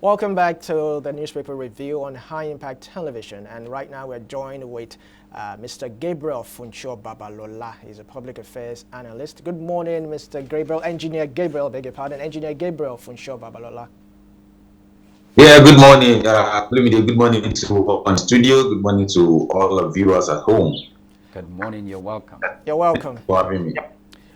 Welcome back to the newspaper review on High Impact Television. And right now we're joined with Mr. Gabriel Funcho Babalola. He's a public affairs analyst. Good morning, Mr. Gabriel. Engineer Gabriel, beg your pardon. Engineer Gabriel Funcho Babalola. Yeah, good morning, Olumide. Good morning to on studio. Good morning to all the viewers at home. Good morning. You're welcome. You're welcome. For having me.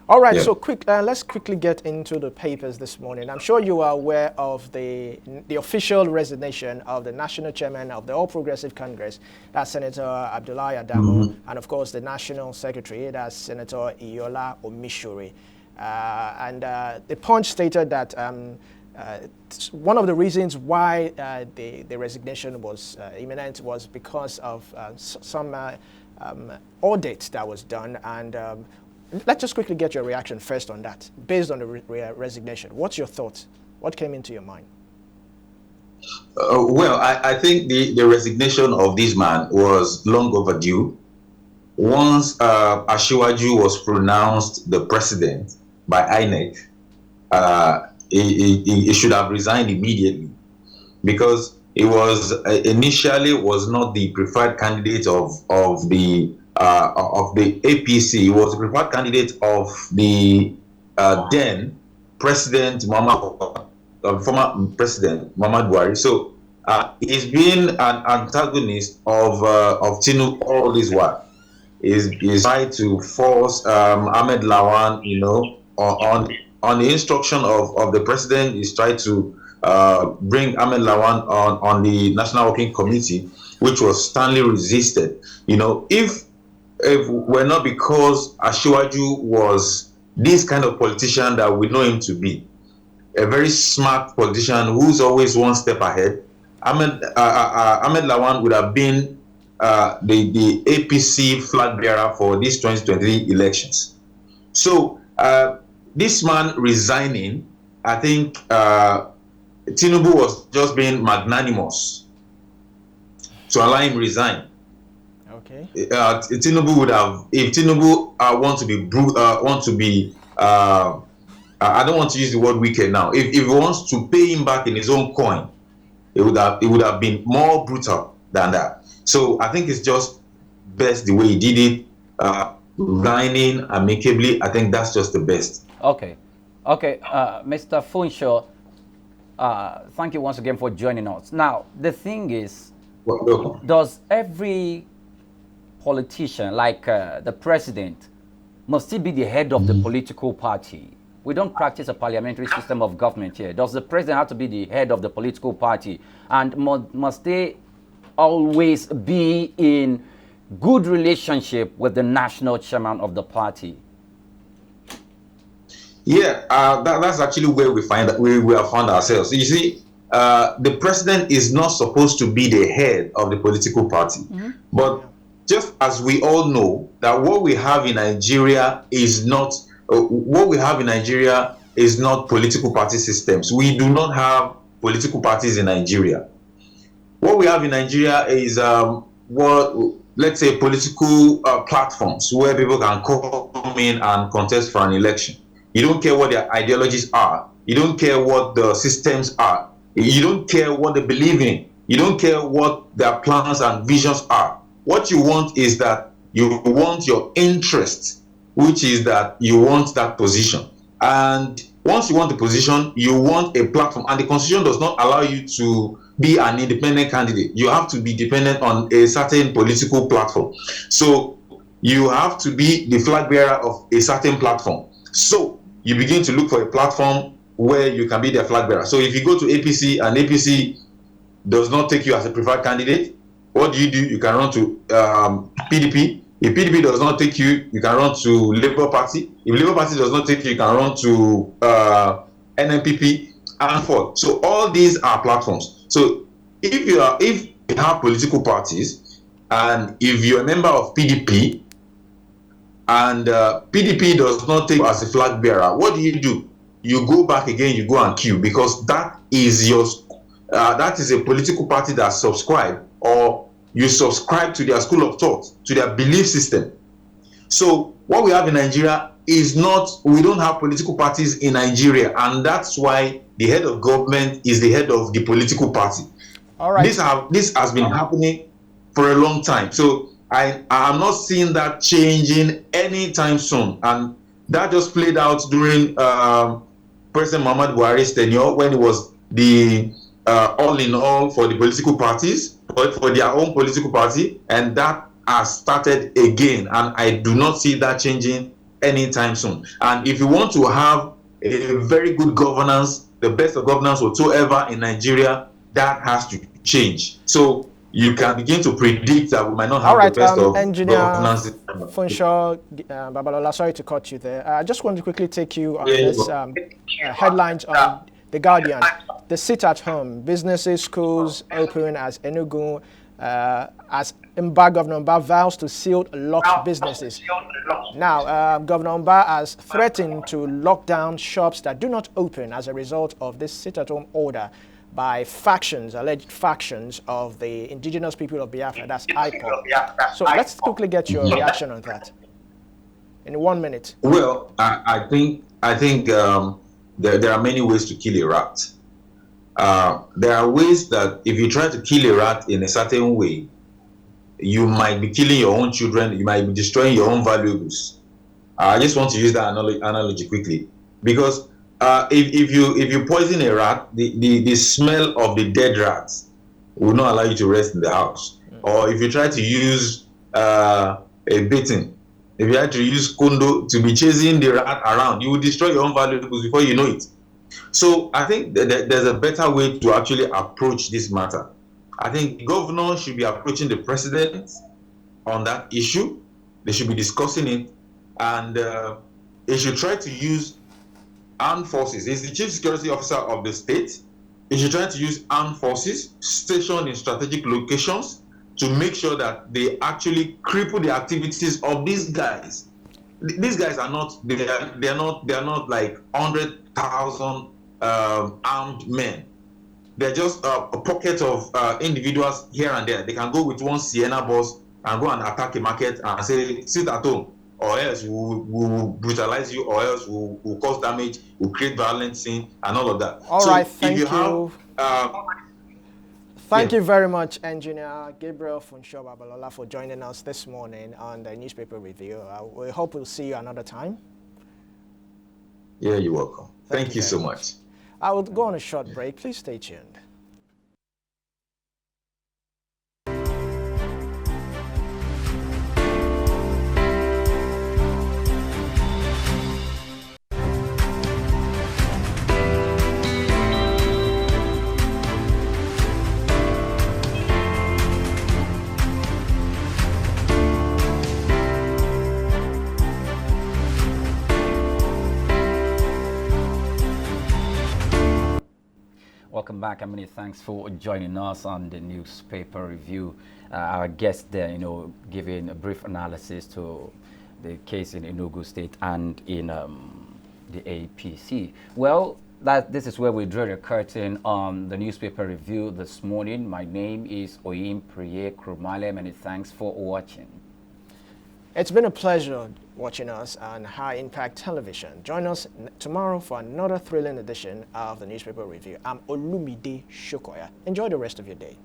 All right, so let's quickly get into the papers this morning. I'm sure you are aware of the official resignation of the national chairman of the All Progressive Congress, that's Senator Abdullahi Adamu, and of course the national secretary, that's Senator Iyola Omishore. The Punch stated that one of the reasons why the resignation was imminent was because of some audit that was done, and let's just quickly get your reaction first on that. Based on the resignation, what's your thoughts? What came into your mind? Well, I think the resignation of this man was long overdue. Once Asiwaju was pronounced the president by INEC, he should have resigned immediately, because he was initially was not the preferred candidate of the APC. He was the preferred candidate of the then President former President Muhammad Buhari. So he's been an antagonist of Tinubu all this while. He's tried to force Ahmed Lawan, on the instruction of the president. He's tried to bring Ahmed Lawan on the National Working Committee, which was sternly resisted. If were not because Asiwaju was this kind of politician that we know him to be, a very smart politician who's always one step ahead, Ahmed Lawan would have been the APC flag bearer for these 2023 elections. So this man resigning, I think Tinubu was just being magnanimous to allow him resign. Okay. Tinubu would have, if Tinubu I don't want to use the word wicked now. If he wants to pay him back in his own coin, it would have been more brutal than that. So I think it's just best the way he did it, resigning amicably. I think that's just the best. Okay, Mr. Funcho, thank you once again for joining us. Now, the thing is, does every politician, like the president, must he be the head of the political party? We don't practice a parliamentary system of government here. Does the president have to be the head of the political party? And must they always be in good relationship with the national chairman of the party? Yeah, that's actually where we have found ourselves. You see, the president is not supposed to be the head of the political party. But just as we all know that what we have in Nigeria is not political party systems. We do not have political parties in Nigeria. What we have in Nigeria is let's say political platforms where people can come in and contest for an election. You don't care what their ideologies are. You don't care what the systems are. You don't care what they believe in. You don't care what their plans and visions are. What you want is that you want your interest, which is that you want that position. And once you want the position, you want a platform. And the Constitution does not allow you to be an independent candidate. You have to be dependent on a certain political platform. So you have to be the flag bearer of a certain platform. So you begin to look for a platform where you can be their flag bearer. So if you go to APC and APC does not take you as a preferred candidate, what do? You can run to PDP. If PDP does not take you, you can run to Labour Party. If Labour Party does not take you, you can run to NNPP and forth. So all these are platforms. So if you have political parties, and if you're a member of PDP, and PDP does not take you as a flag bearer, what do? You go back again, you go and queue, because that is a political party that subscribe, or you subscribe to their school of thought, to their belief system. So what we have in Nigeria is not, we don't have political parties in Nigeria, and that's why the head of government is the head of the political party. All right. This has been happening for a long time. So I'm not seeing that changing anytime soon. And that just played out during President Muhammad Buhari's tenure, when it was the all in all for the political parties, for their own political party, and that has started again. And I do not see that changing anytime soon. And if you want to have a very good governance, the best of governance whatsoever in Nigeria, that has to change. So you can begin to predict that we might not have the best of Engineer governance. Funsho Babalola, sorry to cut you there. I just want to quickly take you on this headlines on The Guardian. The sit at home, businesses, schools open as Enugu, as Governor Mba vows to seal locked businesses. Now, Governor Mba has threatened to lock down shops that do not open as a result of this sit-at-home order by factions, alleged factions of the indigenous people of Biafra, that's IPOB. So let's quickly get your reaction on that in 1 minute. Well, I think there are many ways to kill a rat. There are ways that if you try to kill a rat in a certain way, you might be killing your own children, you might be destroying your own valuables. I just want to use that analogy quickly, because if you poison a rat, the smell of the dead rats will not allow you to rest in the house. Or if you try to use a baiting, if you had to use kondo to be chasing the rat around, you will destroy your own valuables before you know it. So I think that there's a better way to actually approach this matter. I think the governor should be approaching the president on that issue. They should be discussing it, and they should try to use armed forces. He's the chief security officer of the state. He should try to use armed forces stationed in strategic locations to make sure that they actually cripple the activities of these guys. These guys are not, they're not like 100,000 armed men. They're just a pocket of individuals here and there. They can go with one Sienna bus and go and attack a market and say, sit at home, or else we will brutalize you, or else we'll cause damage, we'll create violent scene, and all of that. All right, thank you. Thank you very much, Engineer Gabriel Funsho Babalola, for joining us this morning on the newspaper review. We hope we'll see you another time. Yeah, you're welcome. Thank you so much. I will go on a short break. Please stay tuned. Welcome back, and many thanks for joining us on the newspaper review. Our guest there, giving a brief analysis to the case in Enugu State and in the APC. Well, this is where we draw the curtain on the newspaper review this morning. My name is Oyinpreye Krumale. Many thanks for watching. It's been a pleasure watching us on High Impact Television. Join us tomorrow for another thrilling edition of the newspaper review. I'm Olumide Sokoya. Enjoy the rest of your day.